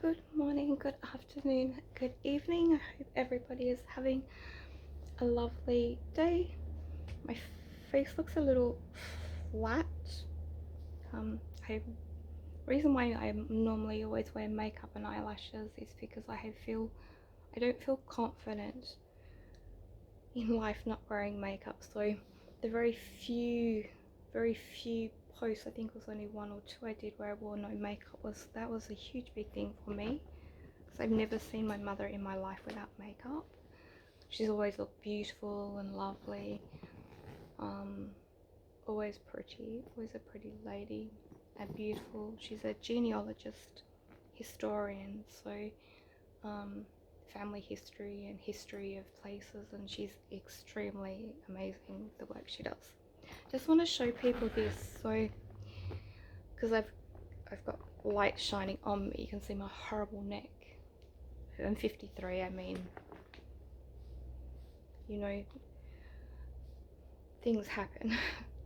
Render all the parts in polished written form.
Good morning, good afternoon, good evening. I hope everybody is having a lovely day. My face looks a little flat. I reason why I normally always wear makeup and eyelashes is because I don't feel confident in life not wearing makeup. So the very few posts, I think it was only one or two I did where I wore no makeup, that was a huge big thing for me. I've never seen my mother in my life without makeup. She's always looked beautiful and lovely, um, always pretty, always a pretty lady and beautiful. She's a genealogist, historian, so family history and history of places, and she's extremely amazing with the work she does. Just want to show people this, so because I've got light shining on me, you can see my horrible neck. I'm 53, I mean, you know, things happen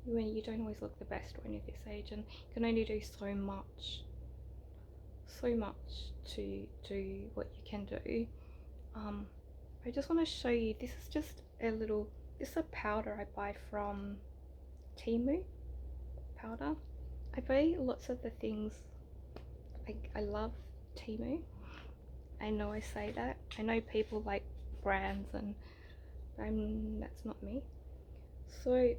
when you don't always look the best when you're this age, and you can only do so much to do what you can do. I just want to show you, this is a powder I buy from Temu powder. I buy lots of the things. I love Temu. I know I say that. I know people like brands, and that's not me. So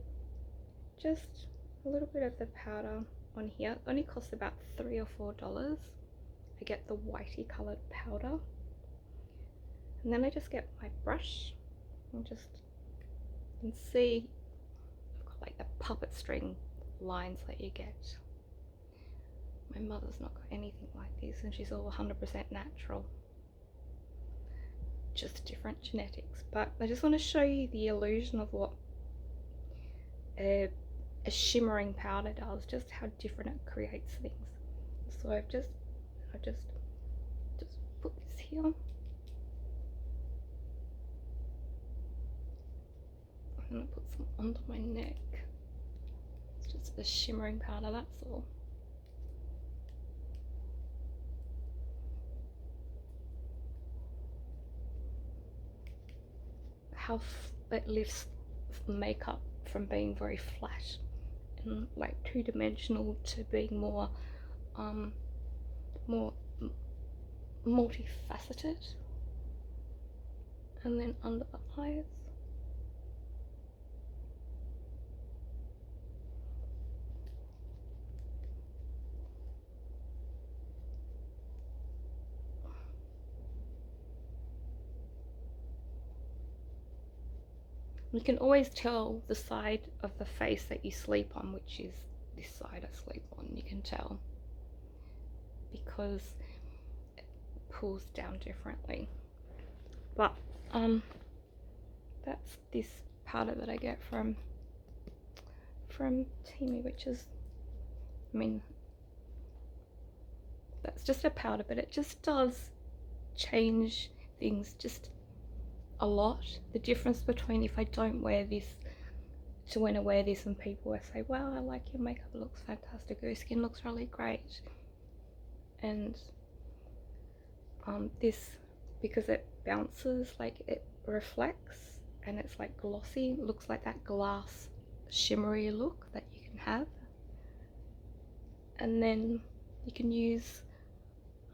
just a little bit of the powder on here. It only costs about $3 or $4. I get the whitey coloured powder, and then I just get my brush and just, you can see I've got like the puppet string lines that you get. My mother's not got anything like this, and she's all 100% natural, just different genetics. But I just want to show you the illusion of what a shimmering powder does, just how different it creates things. So I've just put this here. I'm gonna put some under my neck. It's just a shimmering powder, that's all. How it lifts makeup from being very flat and like two-dimensional to being more more multifaceted. And then under the eyes, you can always tell the side of the face that you sleep on, which is this side I sleep on. You can tell because it pulls down differently. But that's this powder that I get from Temu, which is, I mean, that's just a powder, but it just does change things just a lot. The difference between if I don't wear this to when I wear this, and people will say, wow, I like your makeup, it looks fantastic, your skin looks really great. And this, because it bounces, like it reflects, and it's like glossy, looks like that glass shimmery look that you can have. And then you can use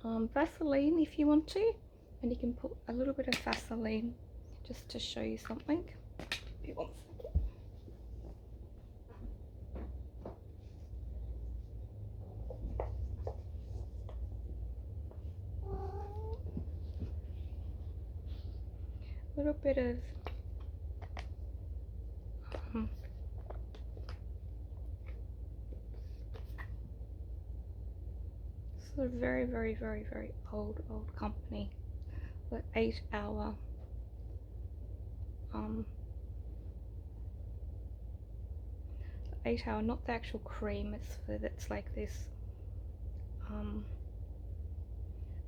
Vaseline if you want to, and you can put a little bit of Vaseline just to show you something. Wait 1 second. A little bit of sort of very old company, the 8 hour not the actual cream, it's like this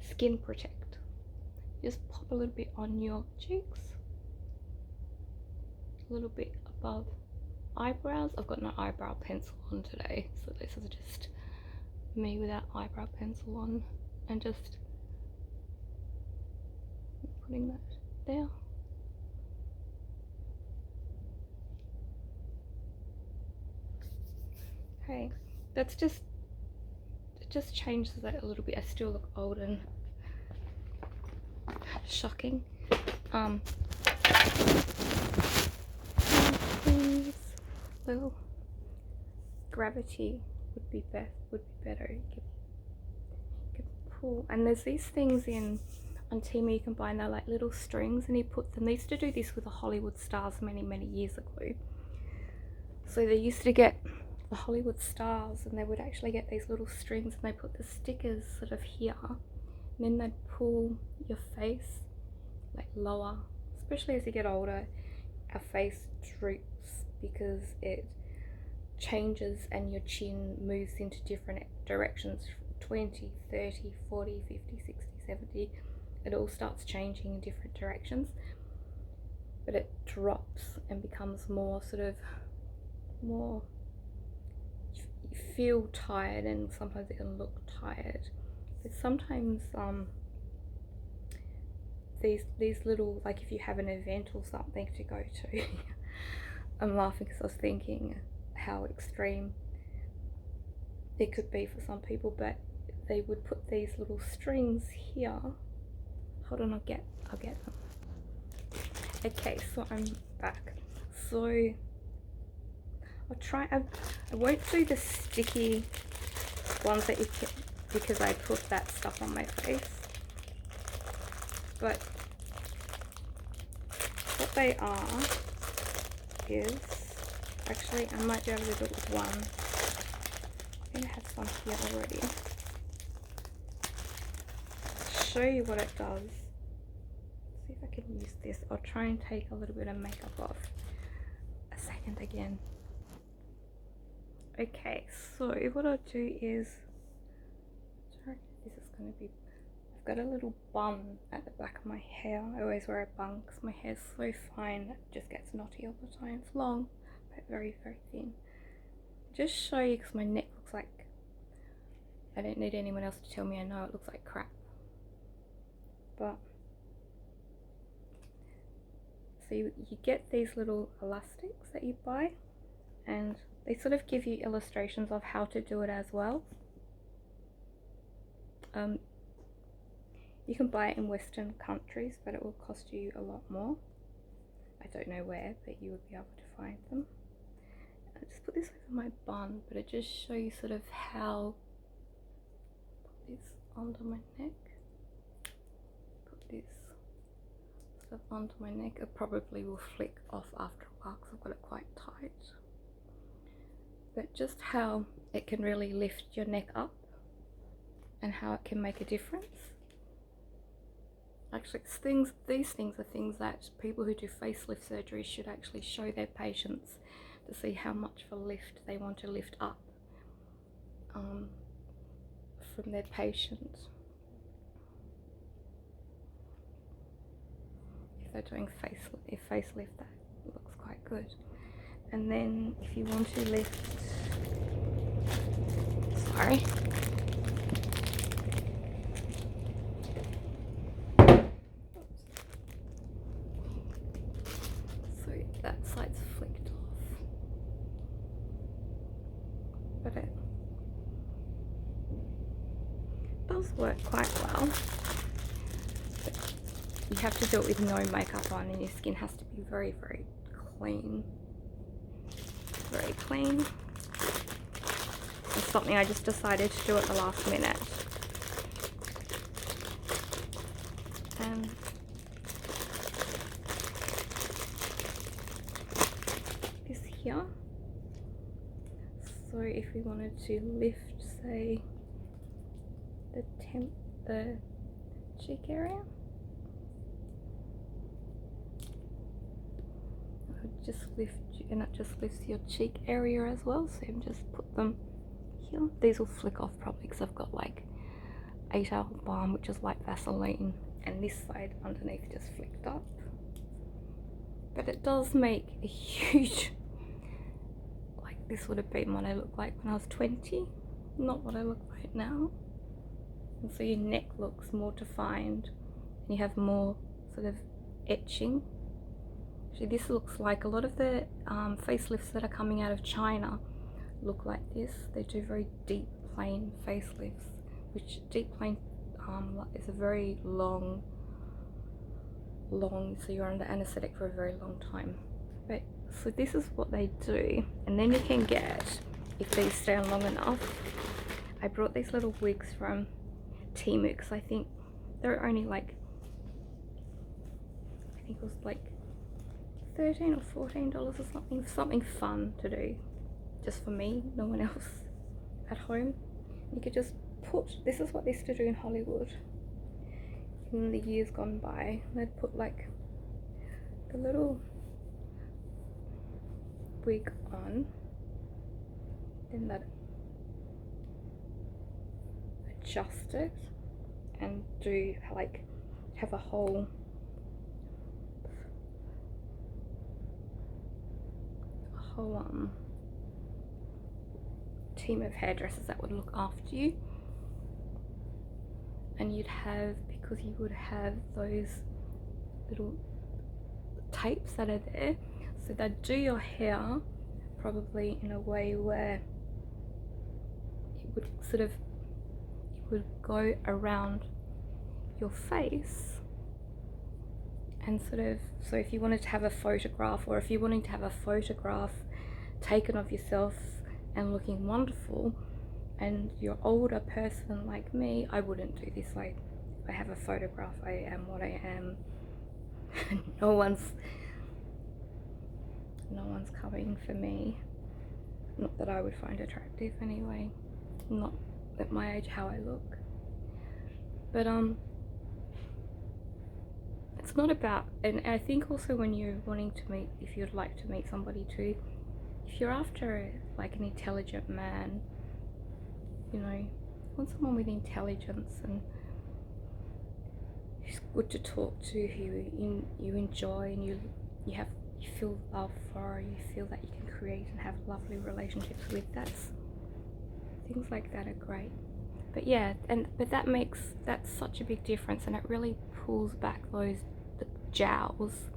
skin protect. Just pop a little bit on your cheeks, a little bit above eyebrows. I've got no eyebrow pencil on today, so this is just me without eyebrow pencil on, and just putting that there. Okay, that's just, it just changes it a little bit. I still look old and shocking. Things, little gravity would be better. You can pull, and there's these things on Temu you can buy, and they're like little strings, and you put them. They used to do this with the Hollywood stars many years ago. So they used to get the Hollywood stars, and they would actually get these little strings, and they put the stickers sort of here, and then they'd pull your face like lower. Especially as you get older, our face droops because it changes and your chin moves into different directions. 20, 30, 40, 50, 60, 70, it all starts changing in different directions, but it drops and becomes more sort of more, you feel tired, and sometimes it can look tired, but sometimes these little, like if you have an event or something to go to, I'm laughing because I was thinking how extreme it could be for some people, but they would put these little strings here. Hold on, I'll get them. Okay, so I'm back. So I'll try, I won't do the sticky ones that you can, because I put that stuff on my face, but what they are is, actually I might be able to do it with one. I think I have some here already. I'll show you what it does. Let's see if I can use this. I'll try and take a little bit of makeup off. A second again. Okay, so what I'll do is, sorry, this is going to be, I've got a little bun at the back of my hair. I always wear a bun because my hair's so fine, it just gets knotty all the time. It's long, but very thin. Just show you, because my neck looks like, I don't need anyone else to tell me I know it looks like crap. But, so you get these little elastics that you buy, and they sort of give you illustrations of how to do it as well. You can buy it in Western countries, but it will cost you a lot more. I don't know where, but you would be able to find them. I just put this over my bun, but it just shows you sort of how, put this onto my neck, put this sort of onto my neck. It probably will flick off after a while because I've got it quite tight. But just how it can really lift your neck up and how it can make a difference. Actually, these things are things that people who do facelift surgery should actually show their patients to see how much of a lift they want to lift up from their patient. If they're doing facelift, that looks quite good. And then if you want to lift, sorry. So that side's flicked off. But it does work quite well. But you have to do it with no makeup on, and your skin has to be very clean. Very clean. It's something I just decided to do at the last minute. And this here. So if we wanted to lift, say, the cheek area, I would just lift, and it just lifts your cheek area as well. So you just put them here. These will flick off probably because I've got like 8-hour balm, which is like Vaseline, and this side underneath just flicked up. But it does make a huge, like this would have been what I looked like when I was 20, not what I look like now. And so your neck looks more defined, and you have more sort of etching. Actually, this looks like a lot of the facelifts that are coming out of China look like this. They do very deep plane facelifts, which deep plane is a very long, so you're under anesthetic for a very long time. But so this is what they do, and then you can get, if these stay on long enough, I brought these little wigs from Temu because I think they're only like, I think it was like $13 or $14 or something fun to do just for me, no one else at home. You could just put, this is what they used to do in Hollywood in the years gone by. They'd put like the little wig on, then they'd adjust it and do like have a whole team of hairdressers that would look after you, and you'd have, because you would have those little tapes that are there, so they'd do your hair probably in a way where it would sort of, it would go around your face, and sort of, so if you wanted to have a photograph, or if you're wanting to have a photograph taken of yourself and looking wonderful, and you're older person like me, I wouldn't do this. Like, I have a photograph, I am what I am. no one's coming for me, not that I would find attractive anyway, not at my age how I look. But it's not about, and I think also when you're wanting to meet, if you'd like to meet somebody too, if you're after like an intelligent man, you know, you want someone with intelligence and who's good to talk to, who you enjoy, and you feel love for, you feel that you can create and have lovely relationships with. Things like that are great. But yeah, but that's such a big difference, and it really pulls back the jowls.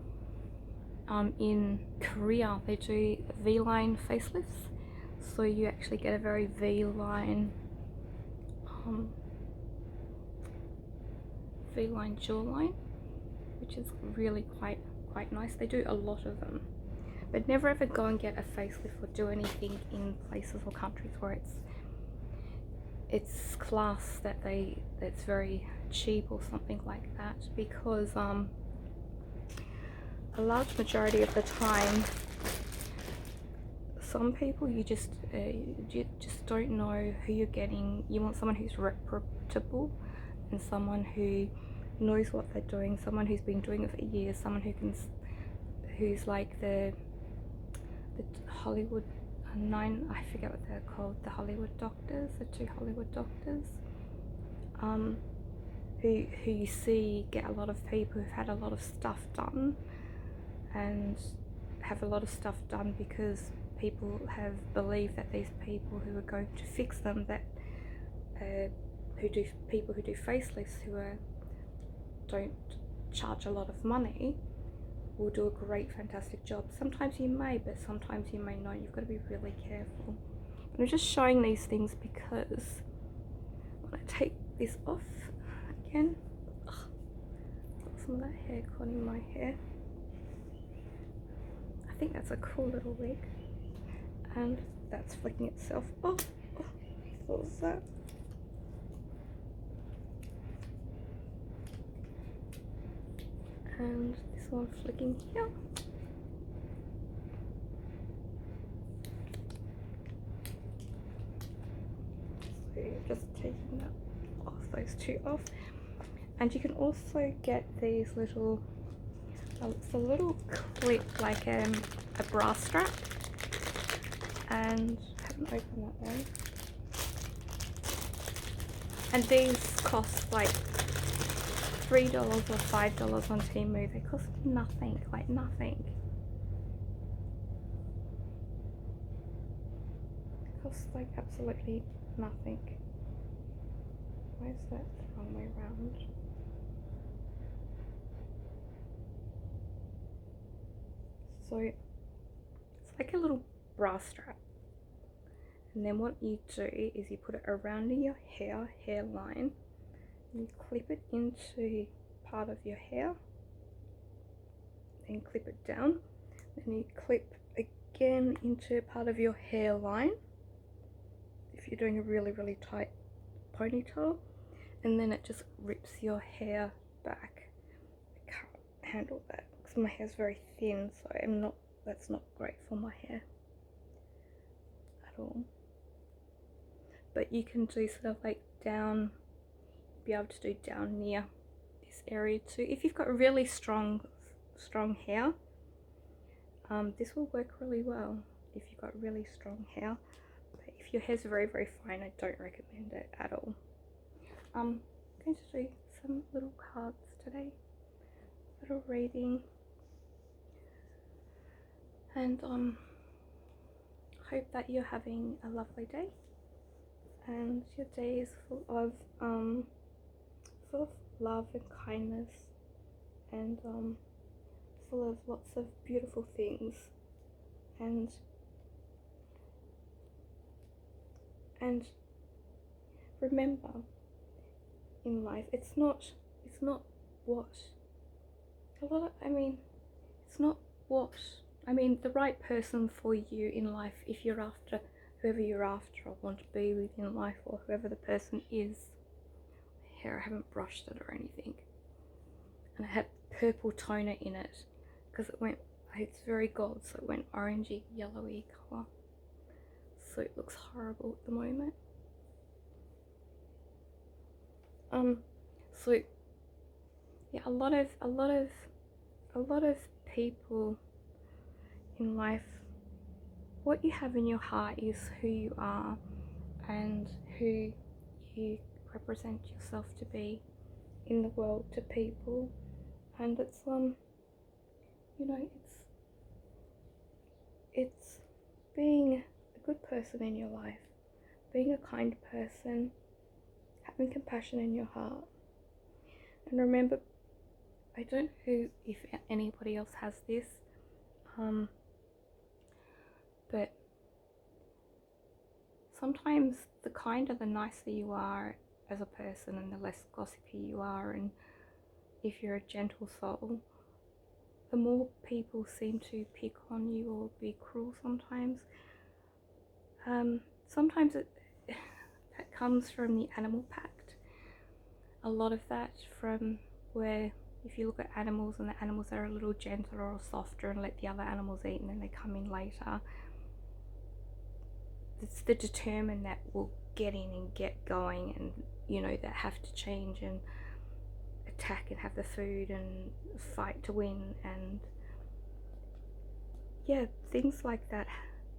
In Korea they do V-line facelifts, so you actually get a very V-line jawline, which is really quite nice. They do a lot of them, but never ever go and get a facelift or do anything in places or countries where it's class that's very cheap or something like that, because a large majority of the time, some people you just don't know who you're getting. You want someone who's reputable, and someone who knows what they're doing, someone who's been doing it for years, someone who's like the Hollywood I forget what they're called, the Hollywood doctors, the 2 Hollywood doctors, who you see get a lot of people who've had a lot of stuff done, and have a lot of stuff done because people have believed that these people who are going to fix them, that people who do facelifts who don't charge a lot of money, will do a great, fantastic job. Sometimes you may, but sometimes you may not. You've got to be really careful. But I'm just showing these things because when I take this off again, got some of that hair caught in my hair. I think that's a cool little wig, and that's flicking itself off. What was that? And this one flicking here. So you're just taking that off, those 2 off. And you can also get these little, it's a little clip, like a bra strap, and I haven't opened that one. And these cost like $3 or $5 on Temu. They cost nothing, like nothing. It costs like absolutely nothing. Why is that the wrong way around? So it's like a little bra strap. And then what you do is you put it around your hairline, and you clip it into part of your hair, then clip it down, then you clip again into part of your hairline if you're doing a really, really tight ponytail, and then it just rips your hair back. I can't handle that because my hair's very thin, so that's not great for my hair at all. But you can do sort of like down, be able to do down near this area too. If you've got really strong hair, this will work really well if you've got really strong hair. But if your hair's very, very fine, I don't recommend it at all. I'm going to do some little cards today, little reading, and hope that you're having a lovely day and your day is full of love and kindness, and full of lots of beautiful things, and remember, in life it's not what it's not what the right person for you in life, if you're after whoever you're after or want to be with in life, or whoever the person is. Hair, I haven't brushed it or anything, and it had purple toner in it because it's very gold, so it went orangey yellowy colour, so it looks horrible at the moment. So yeah, a lot of people in life, what you have in your heart is who you are and who you represent yourself to be in the world to people. And it's it's being a good person in your life, being a kind person, having compassion in your heart. And remember, I don't know if anybody else has this, but sometimes the kinder, the nicer you are as a person, and the less gossipy you are, and if you're a gentle soul, the more people seem to pick on you or be cruel sometimes. Sometimes that comes from the animal pact. A lot of that from where, if you look at animals and the animals are a little gentler or softer and let the other animals eat and then they come in later, it's the determined that will get in and get going, and that have to change and attack and have the food and fight to win, and yeah, things like that.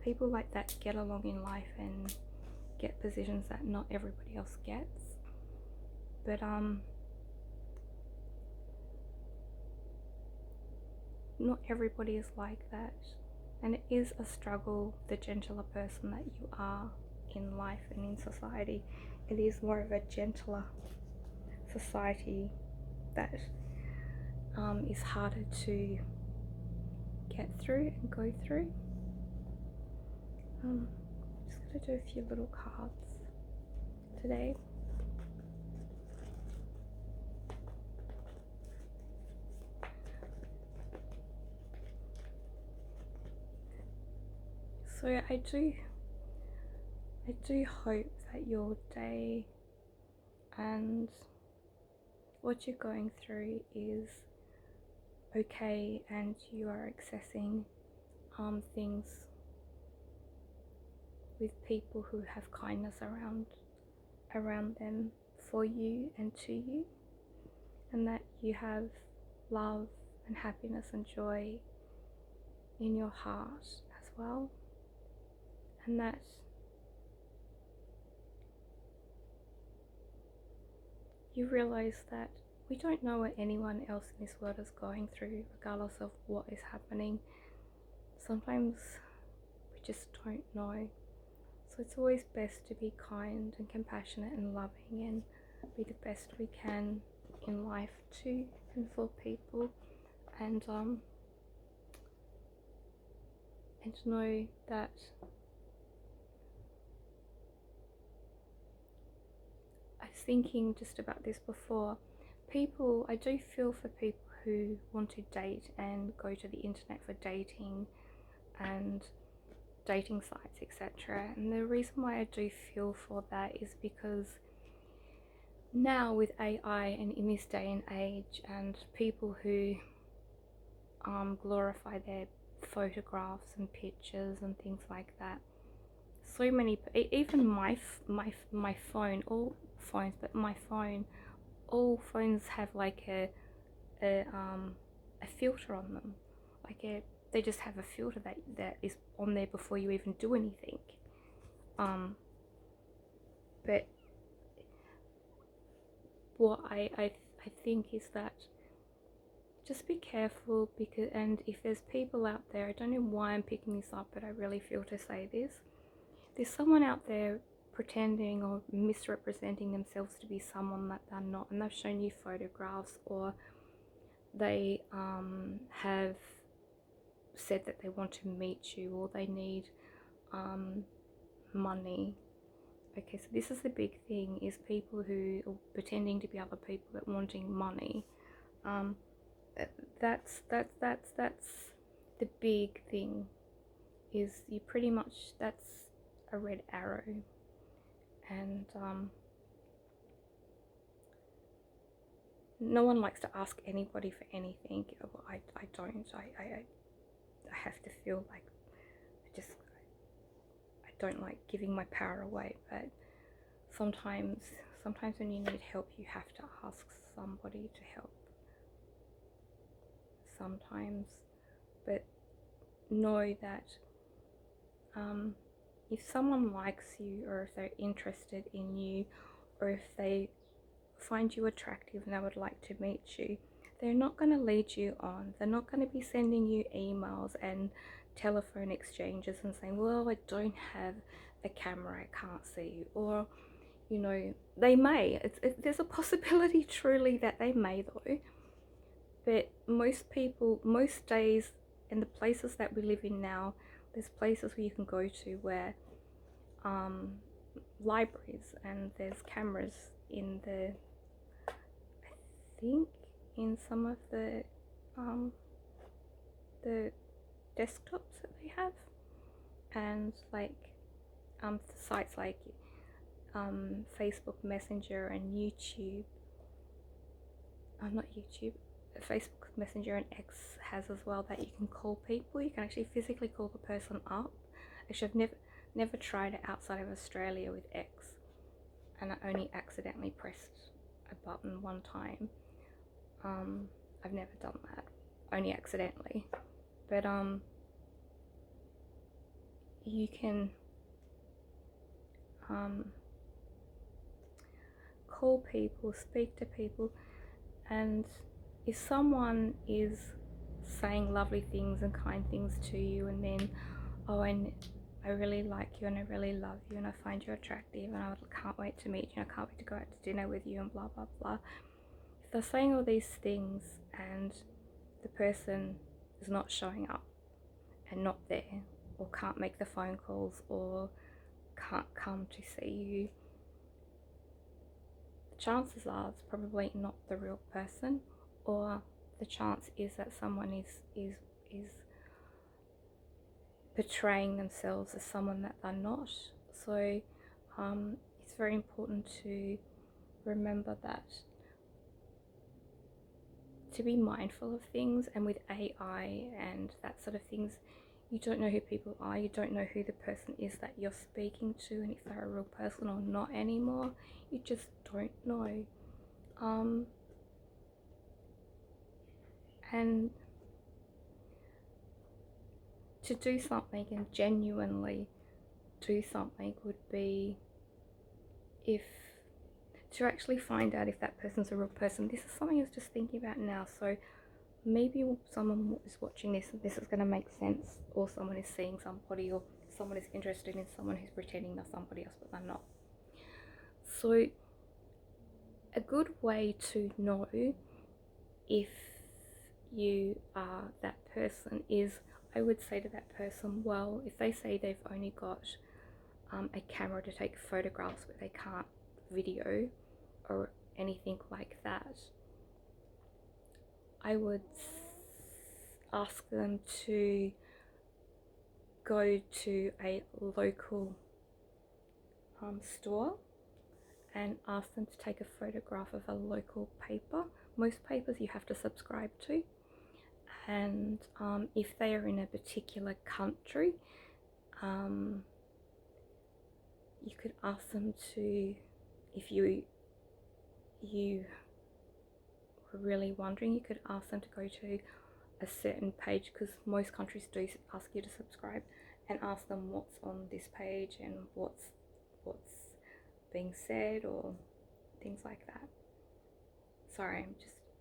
People like that get along in life and get positions that not everybody else gets. But not everybody is like that, and it is a struggle, the gentler person that you are in life and in society. It is more of a gentler society that is harder to get through and go through. I'm just going to do a few little cards today. So I do hope that your day and what you're going through is okay, and you are accessing things with people who have kindness around them for you and to you, and that you have love and happiness and joy in your heart as well, and that you realize that we don't know what anyone else in this world is going through, regardless of what is happening. Sometimes we just don't know. So it's always best to be kind and compassionate and loving and be the best we can in life too and for people. And and to know that I was thinking just about this before. I do feel for people who want to date and go to the internet for dating and dating sites, etc. And the reason why I do feel for that is because now with AI and in this day and age, and people who glorify their photographs and pictures and things like that, so many, even my phone, all phones, but my phone, all phones have like a filter on them, they just have a filter that is on there before you even do anything. But what I think is that just be careful, because, and if there's people out there, I don't know why I'm picking this up, but I really feel to say this. There's someone out there pretending or misrepresenting themselves to be someone that they're not, and they've shown you photographs, or they have said that they want to meet you, or they need money. Okay, so this is the big thing, is people who are pretending to be other people but wanting money. That's the big thing, is you pretty much, that's a red arrow. And no one likes to ask anybody for anything. Well, I don't. I have to feel like I don't like giving my power away, but sometimes when you need help, you have to ask somebody to help. Sometimes, but know that if someone likes you, or if they're interested in you, or if they find you attractive and they would like to meet you, they're not going to lead you on. They're not going to be sending you emails and telephone exchanges and saying, well, I don't have a camera, I can't see you. Or, you know, they may. There's a possibility truly that they may, though. But most people, most days, in the places that we live in now, there's places where you can go to where libraries, and there's cameras in the, I think in some of the desktops that they have, and like sites like Facebook Messenger and YouTube. Not YouTube. Facebook Messenger and X has as well, that you can call people. You can actually physically call the person up. Actually, I've never tried it outside of Australia with X, and I only accidentally pressed a button one time. I've never done that, only accidentally. But you can call people, speak to people, and if someone is saying lovely things and kind things to you, and then, oh, I really like you, and I really love you, and I find you attractive, and I can't wait to meet you, and I can't wait to go out to dinner with you, and blah blah blah. If they're saying all these things and the person is not showing up and not there, or can't make the phone calls, or can't come to see you, the chances are it's probably not the real person, or the chance is that someone is portraying themselves as someone that they're not. So it's very important to remember that, to be mindful of things. And with AI and that sort of things, you don't know who people are, you don't know who the person is that you're speaking to, and if they're a real person or not anymore. You just don't know. And to do something and genuinely do something would be, if to actually find out if that person's a real person. This is something I was just thinking about now, so maybe someone is watching this and this is going to make sense, or someone is seeing somebody, or someone is interested in someone who's pretending they're somebody else but they're not. So a good way to know if you are that person is, I would say to that person, well, if they say they've only got a camera to take photographs but they can't video or anything like that, I would ask them to go to a local store and ask them to take a photograph of a local paper. Most papers you have to subscribe to, and if they are in a particular country, you could ask them to, if you were really wondering, you could ask them to go to a certain page, because most countries do ask you to subscribe, and ask them what's on this page and what's being said or things like that. Sorry,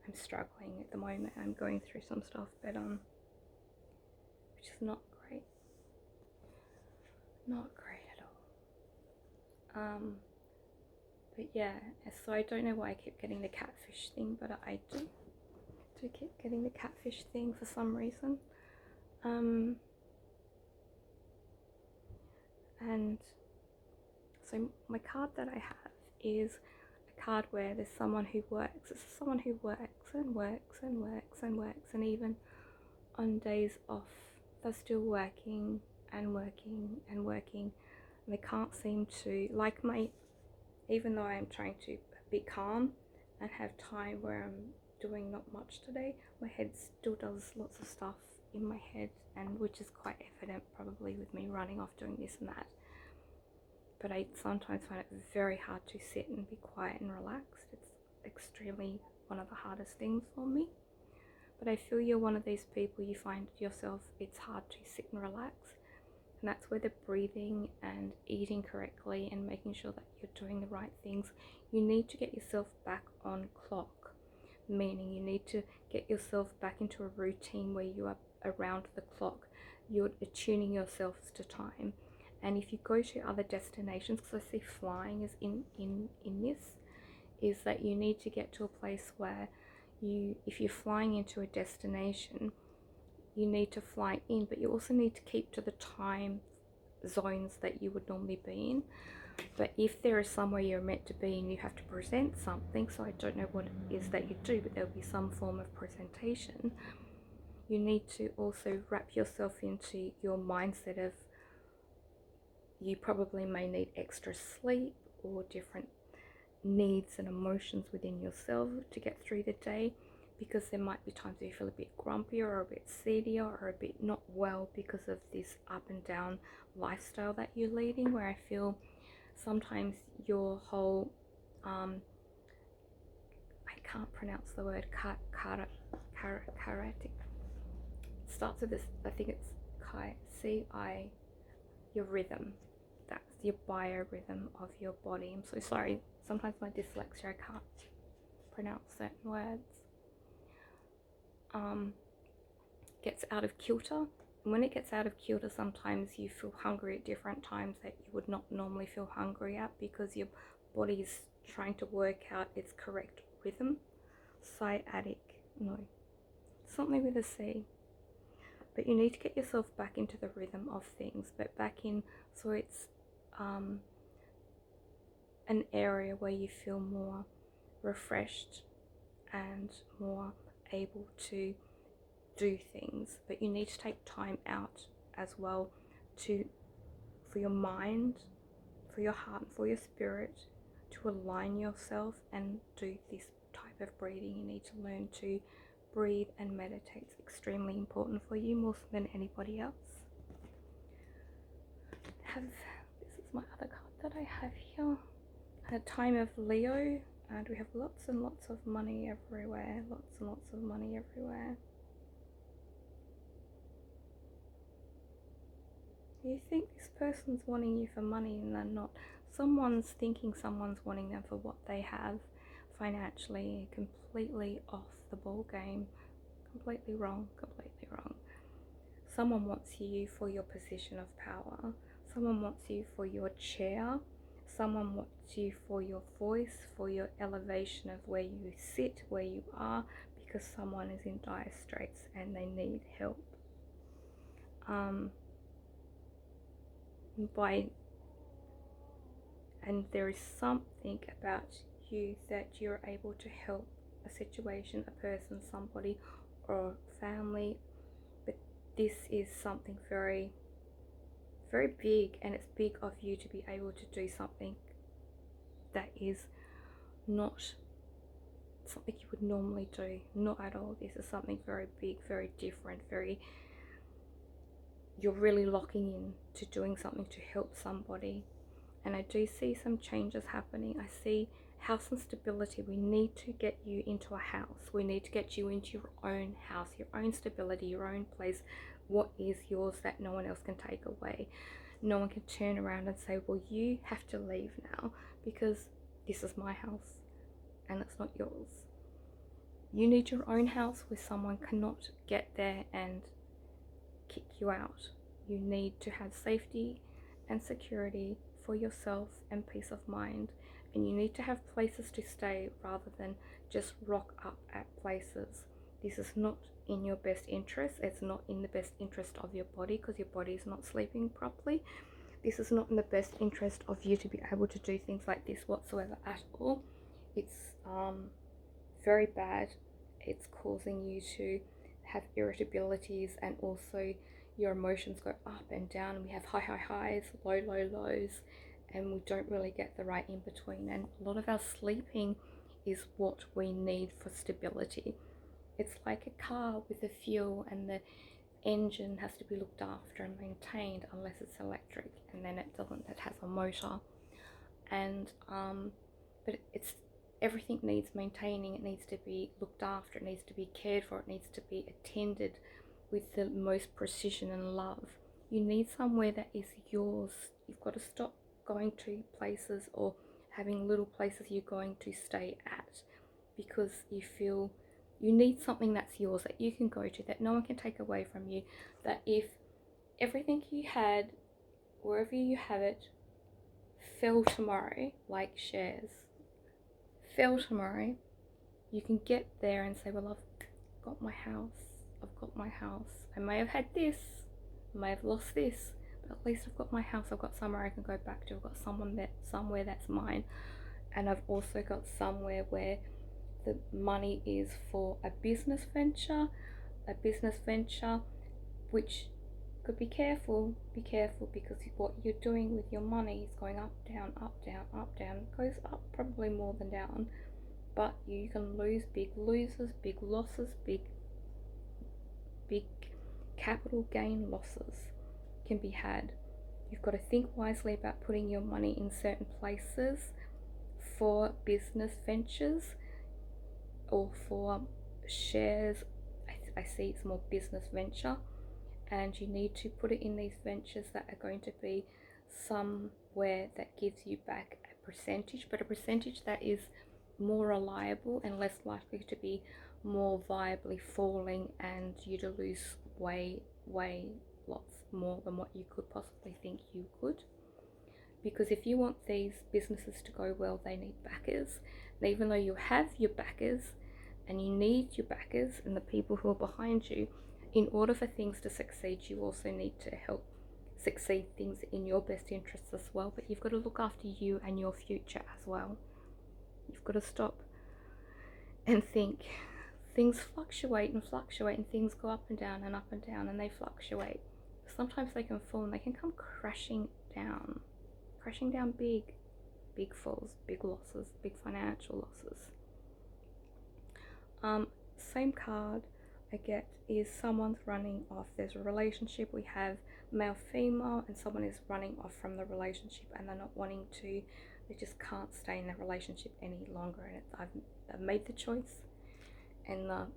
I'm struggling at the moment. I'm going through some stuff, but which is not great at all. But yeah, so I don't know why I keep getting the catfish thing, but I do keep getting the catfish thing for some reason. And so my card that I have is a card where there's someone who works. It's someone who works and works and works and works, and even on days off they're still working and working and working, and they can't seem to, like, even though I'm trying to be calm and have time where I'm doing not much today, my head still does lots of stuff in my head, and which is quite evident probably with me running off doing this and that. But I sometimes find it very hard to sit and be quiet and relaxed. It's extremely one of the hardest things for me. But I feel you're one of these people, you find yourself, it's hard to sit and relax. And that's where the breathing and eating correctly and making sure that you're doing the right things. You need to get yourself back on clock, meaning you need to get yourself back into a routine where you are around the clock. You're attuning yourself to time. And if you go to other destinations, because I see flying is in this, is that you need to get to a place where if you're flying into a destination, you need to fly in, but you also need to keep to the time zones that you would normally be in. But if there is somewhere you're meant to be and you have to present something, so I don't know what it is that you do, but there'll be some form of presentation, you need to also wrap yourself into your mindset of, you probably may need extra sleep or different needs and emotions within yourself to get through the day, because there might be times where you feel a bit grumpier or a bit seedier or a bit not well because of this up and down lifestyle that you're leading, where I feel sometimes your whole I can't pronounce the word karatic. It starts with this, I think it's C-I, your rhythm. That's your biorhythm of your body. I'm so sorry. Sometimes my dyslexia, I can't pronounce certain words. Gets out of kilter. And when it gets out of kilter, sometimes you feel hungry at different times that you would not normally feel hungry at, because your body is trying to work out its correct rhythm. Sciatic, no, something with a C. But you need to get yourself back into the rhythm of things, but back in, so it's an area where you feel more refreshed and more able to do things. But you need to take time out as well for your mind, for your heart, and for your spirit, to align yourself and do this type of breathing. You need to learn to breathe and meditate. It's extremely important for you, more than anybody else. This is my other card that I have here. A time of Leo, and we have lots and lots of money everywhere. Lots and lots of money everywhere. You think this person's wanting you for money and they're not. Someone's thinking someone's wanting them for what they have financially, completely off the ball game. Completely wrong. Someone wants you for your position of power. Someone wants you for your chair. Someone wants you for your voice, for your elevation of where you sit, where you are, because someone is in dire straits and they need help. um, by and there is something about you that you're able to help a situation, a person, somebody, or family. But this is something very, very big, and it's big of you to be able to do something that is not something you would normally do. Not at all. This is something very big, very different, very, you're really locking in to doing something to help somebody. And I do see some changes happening. I see house and stability. We need to get you into a house. We need to get you into your own house, your own stability, your own place. What is yours that no one else can take away? No one can turn around and say, well, you have to leave now because this is my house and it's not yours. You need your own house where someone cannot get there and kick you out. You need to have safety and security for yourself and peace of mind, and you need to have places to stay rather than just rock up at places. This is not in your best interest. It's not in the best interest of your body because your body is not sleeping properly. This is not in the best interest of you to be able to do things like this whatsoever at all. It's very bad. It's causing you to have irritabilities, and also your emotions go up and down. We have high highs, low lows, and we don't really get the right in between. And a lot of our sleeping is what we need for stability. It's like a car with the fuel, and the engine has to be looked after and maintained unless it's electric, and then it doesn't, it has a motor. And but it's, everything needs maintaining. It needs to be looked after, it needs to be cared for, it needs to be attended with the most precision and love. You need somewhere that is yours. You've got to stop going to places or having little places you're going to stay at because you feel you need something that's yours, that you can go to, that no one can take away from you. That if everything you had, wherever you have it, fell tomorrow, like shares, fell tomorrow, you can get there and say, well, I've got my house, I've got my house. I may have had this, I may have lost this, but at least I've got my house. I've got somewhere I can go back to. I've got somewhere that's mine, and I've also got somewhere where the money is for a business venture, which could be careful because what you're doing with your money is going up, down, up, down, up, down. It goes up probably more than down, but you can lose, big losses, big losses, big capital gain losses can be had. You've got to think wisely about putting your money in certain places for business ventures or for shares. I see it's more business venture, and you need to put it in these ventures that are going to be somewhere that gives you back a percentage, but a percentage that is more reliable and less likely to be more viably falling and you to lose way lots more than what you could possibly think you could. Because if you want these businesses to go well, they need backers. And even though you have your backers and you need your backers and the people who are behind you, in order for things to succeed, you also need to help succeed things in your best interests as well. But you've got to look after you and your future as well. You've got to stop and think. Things fluctuate and things go up and down and they fluctuate. Sometimes they can fall and they can come crashing down big falls, big losses, big financial losses. Same card I get is someone's running off. There's a relationship, we have male female, and someone is running off from the relationship and they're not wanting to, they just can't stay in the relationship any longer, and I've made the choice and they're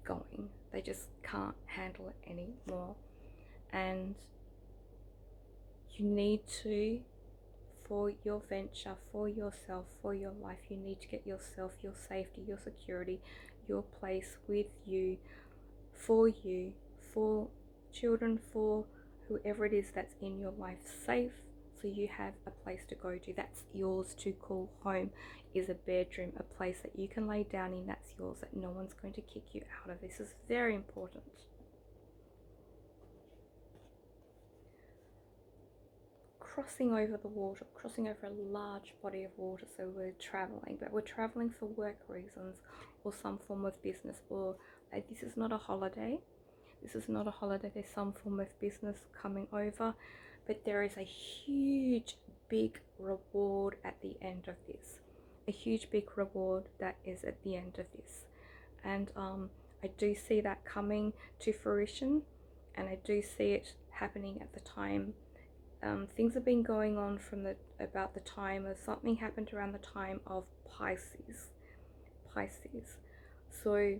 going. They just can't handle it anymore, and you need to, for your venture, for yourself, for your life, you need to get yourself, your safety, your security, your place with you, for children, for whoever it is that's in your life, safe, so you have a place to go to that's yours to call home, is a bedroom, a place that you can lay down in, that's yours, that no one's going to kick you out of. This is very important. crossing over the water, crossing over a large body of water. So we're traveling, but we're traveling for work reasons or some form of business, or this is not a holiday. This is not a holiday. There's some form of business coming over, but there is a huge, big reward at the end of this. A huge, big reward that is at the end of this. And I do see that coming to fruition, and I do see it happening at the time. Things have been going on from about the time of something happened around the time of Pisces. So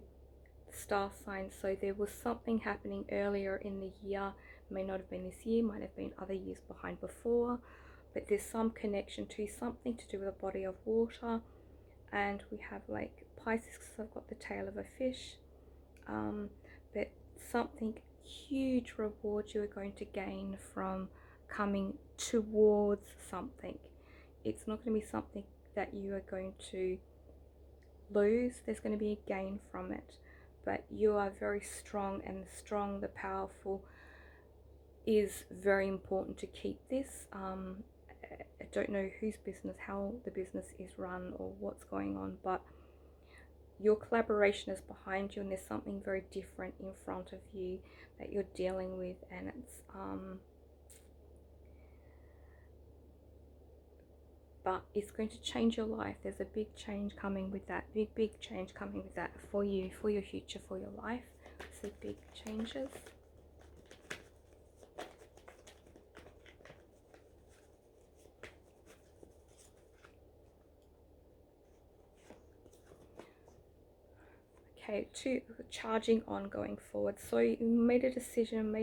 star signs. So there was something happening earlier in the year. May not have been this year, might have been other years behind before, but there's some connection to something to do with a body of water. And we have like Pisces, because I've got the tail of a fish, but something huge reward you are going to gain from coming towards something. It's not going to be something that you are going to lose. There's going to be a gain from it, but you are very strong, and the strong, the powerful, is very important to keep this. I don't know whose business, how the business is run or what's going on, but your collaboration is behind you, and there's something very different in front of you that you're dealing with, and it's but it's going to change your life. There's a big change coming with that, big change coming with that for you, for your future, for your life. So big changes. Okay, to charging on going forward. So you made a decision,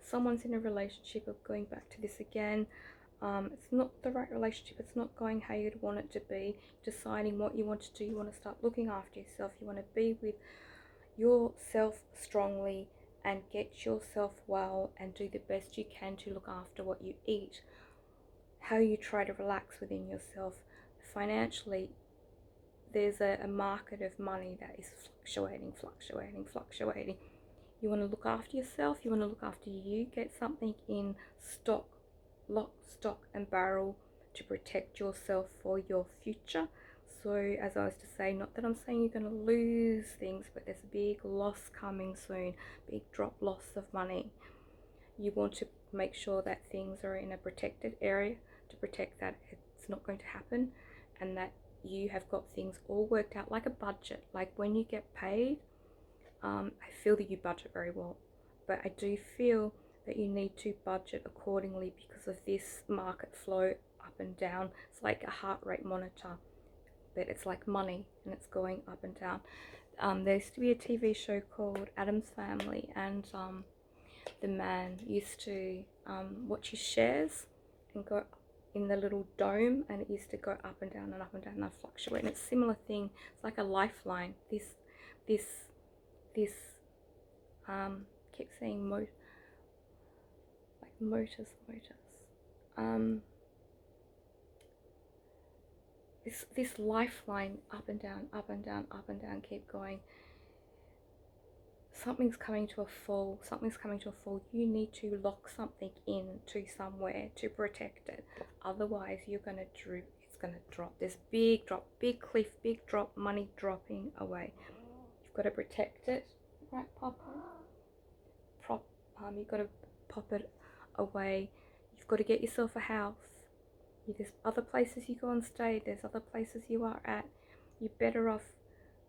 someone's in a relationship of going back to this again. It's not the right relationship, it's not going how you'd want it to be, deciding what you want to do. You want to start looking after yourself, you want to be with yourself strongly and get yourself well and do the best you can to look after what you eat, how you try to relax within yourself. Financially, there's a market of money that is fluctuating. You want to look after yourself, you want to look after you, get something in stock, lock, stock and barrel to protect yourself for your future. So as I was to say, not that I'm saying you're going to lose things, but there's a big loss coming soon, big drop, loss of money. You want to make sure that things are in a protected area to protect that it's not going to happen, and that you have got things all worked out like a budget. Like when you get paid, I feel that you budget very well, but I do feel that you need to budget accordingly because of this market flow up and down. It's like a heart rate monitor, but it's like money, and it's going up and down. There used to be a TV show called Addams Family, and the man used to watch his shares and go in the little dome, and it used to go up and down and up and down and fluctuate. And it's a similar thing. It's like a lifeline. This keep saying motors. This lifeline, up and down, keep going. Something's coming to a fall. You need to lock something in to somewhere to protect it. Otherwise, you're going to droop. It's going to drop. This big drop, big cliff, big drop, money dropping away. You've got to protect it, right, Papa? You've got to pop it away. You've got to get yourself a house. There's other places you go and stay. There's other places you are at. You're better off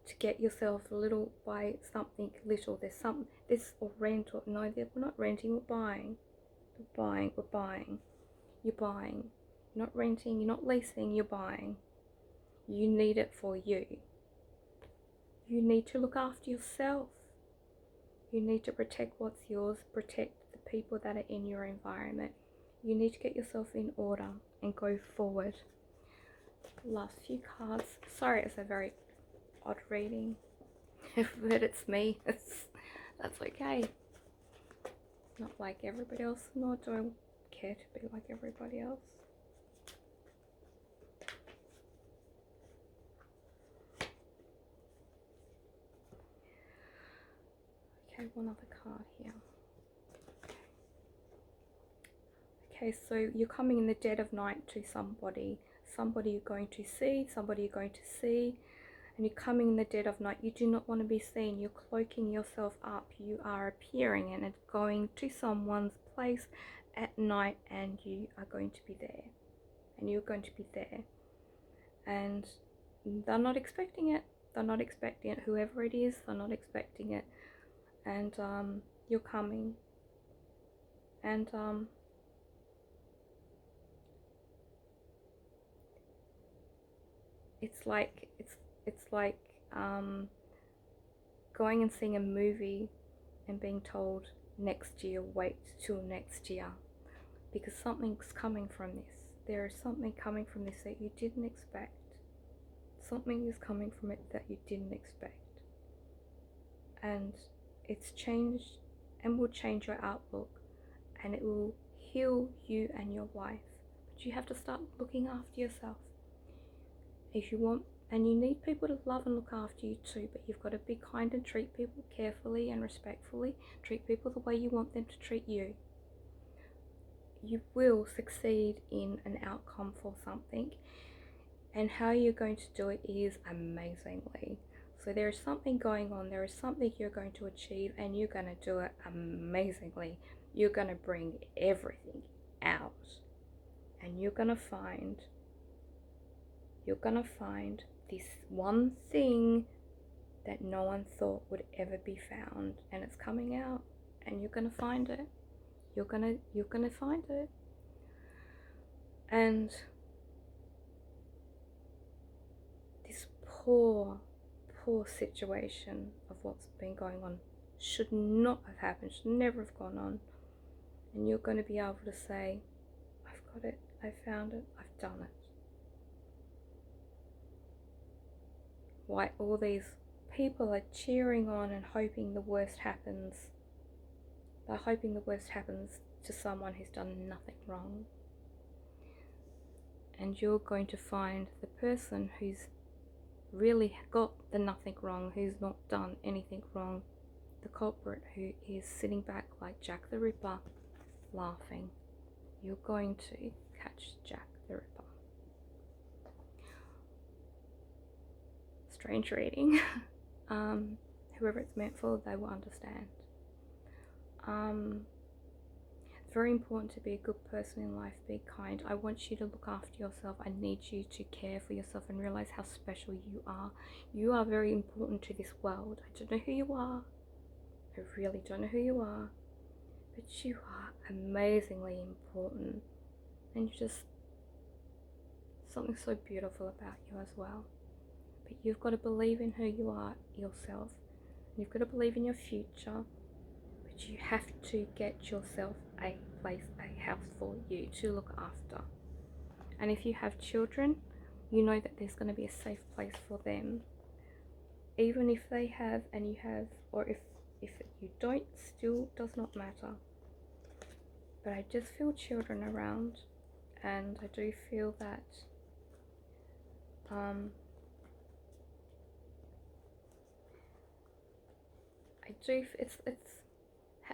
to get yourself a little, buy something little. There's something, this or rent, or no, we're not renting, we're buying. You're buying. You're not renting, you're not leasing, you're buying. You need it for you. You need to look after yourself. You need to protect what's yours, protect the people that are in your environment. You need to get yourself in order and go forward. Last few cards. Sorry, it's a very odd reading, but it's me. That's okay. Not like everybody else, nor do I care to be like everybody else. Okay, one other card here. Okay, so you're coming in the dead of night to somebody you're going to see, and you're coming in the dead of night. You do not want to be seen. You're cloaking yourself up. You are appearing and it's going to someone's place at night, and you are going to be there. And you're going to be there. And they're not expecting it. They're not expecting it. Whoever it is, they're not expecting it. And you're coming. And it's like going and seeing a movie and being told next year, wait till next year, because something's coming from this. There is something coming from this that you didn't expect. Something is coming from it that you didn't expect, and it's changed and will change your outlook, and it will heal you and your life. But you have to start looking after yourself. If you want, and you need people to love and look after you too, but you've got to be kind and treat people carefully and respectfully. Treat people the way you want them to treat you. You will succeed in an outcome for something, and how you're going to do it is amazingly. So there is something going on, there is something you're going to achieve, and you're going to do it amazingly. You're going to bring everything out, and you're going to find this one thing that no one thought would ever be found, and it's coming out, and you're going to find it. You're gonna find it. And this poor situation of what's been going on should not have happened, should never have gone on. And you're going to be able to say, I've got it, I found it, I've done it. Why all these people are cheering on and hoping the worst happens. They're hoping the worst happens to someone who's done nothing wrong. And you're going to find the person who's really got the nothing wrong, who's not done anything wrong, the culprit who is sitting back like Jack the Ripper, laughing. You're going to catch Jack the Ripper. Strange reading. Whoever it's meant for, they will understand. It's very important to be a good person in life, be kind. I want you to look after yourself. I need you to care for yourself and realize how special you are. You are very important to this world. I don't know who you are. I really don't know who you are. But you are amazingly important. And you're just something so beautiful about you as well. But you've got to believe in who you are yourself. You've got to believe in your future. But you have to get yourself a place, a house for you to look after. And if you have children, you know that there's going to be a safe place for them. Even if they have and you have, or if you don't, still does not matter. But I just feel children around, and I do feel that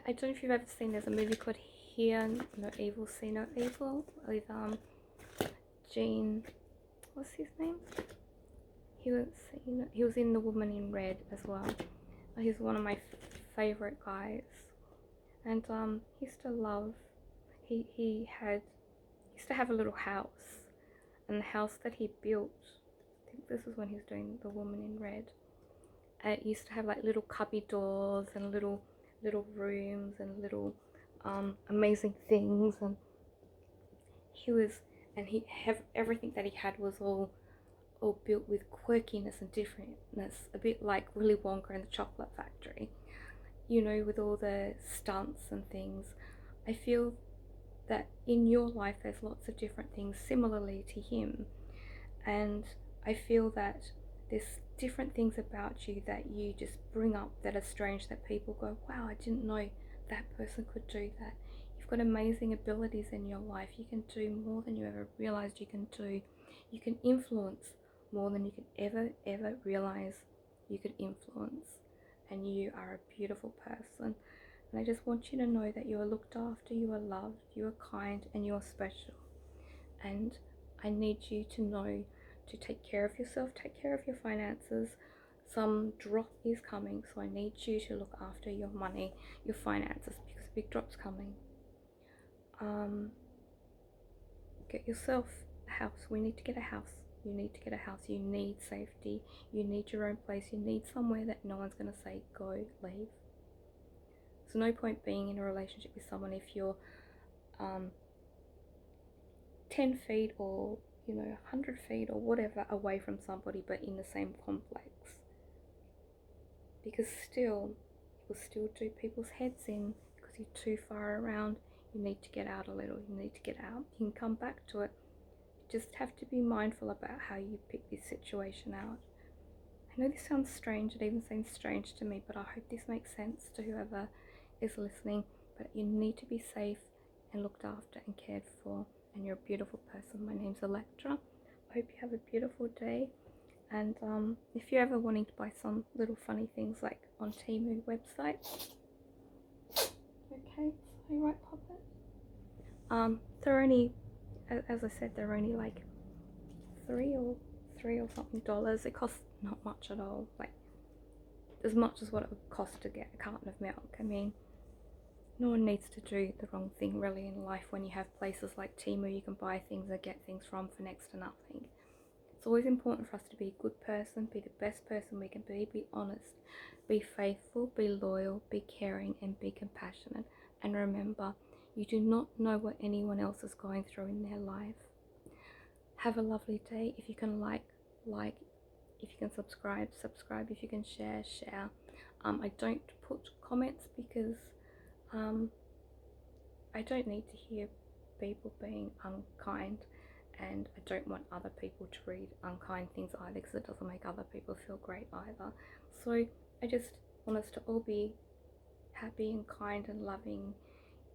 I don't know if you've ever seen, there's a movie called Hear No Evil, See No Evil, with Gene, what's his name? He was in The Woman in Red as well. He's one of my favorite guys, and he used to love. He used to have a little house, and the house that he built, I think this is when he was doing The Woman in Red. It used to have like little cubby doors and little rooms and little amazing things, and everything that he had was all built with quirkiness and differentness, a bit like Willy Wonka and the Chocolate Factory, you know, with all the stunts and things. I feel that in your life there's lots of different things similarly to him, and I feel that there's different things about you that you just bring up that are strange, that people go, wow, I didn't know that person could do that. You've got amazing abilities in your life. You can do more than you ever realized you can do. You can influence more than you could ever realize you could influence. And you are a beautiful person. And I just want you to know that you are looked after, you are loved, you are kind, and you are special. And I need you to know to take care of yourself, take care of your finances. Some drop is coming, so I need you to look after your money, your finances, because a big drop's coming. Get yourself a house. We need to get a house. You need to get a house. You need safety. You need your own place. You need somewhere that no one's going to say, go, leave. There's no point being in a relationship with someone if you're 10 feet or 100 feet or whatever away from somebody, but in the same complex, because still it will still do people's heads in, because you're too far around. You need to get out a little. You need to get out. You can come back to it. You just have to be mindful about how you pick this situation out. I know this sounds strange. It even seems strange to me, but I hope this makes sense to whoever is listening. But you need to be safe and looked after and cared for, and you're a beautiful person. My name's Electra. I hope you have a beautiful day. And if you're ever wanting to buy some little funny things like on Temu website, okay, sorry, right, Puppet. They're only, as I said, they're only like three or something dollars. It costs not much at all, like as much as what it would cost to get a carton of milk. I mean, no one needs to do the wrong thing really in life when you have places like Temu you can buy things and get things from for next to nothing. It's always important for us to be a good person, be the best person we can be honest, be faithful, be loyal, be caring, and be compassionate. And remember, you do not know what anyone else is going through in their life. Have a lovely day. If you can like, if you can subscribe, if you can share. I don't put comments because I don't need to hear people being unkind, and I don't want other people to read unkind things either, because it doesn't make other people feel great either. So I just want us to all be happy and kind and loving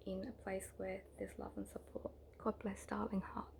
in a place where there's love and support. God bless, darling heart.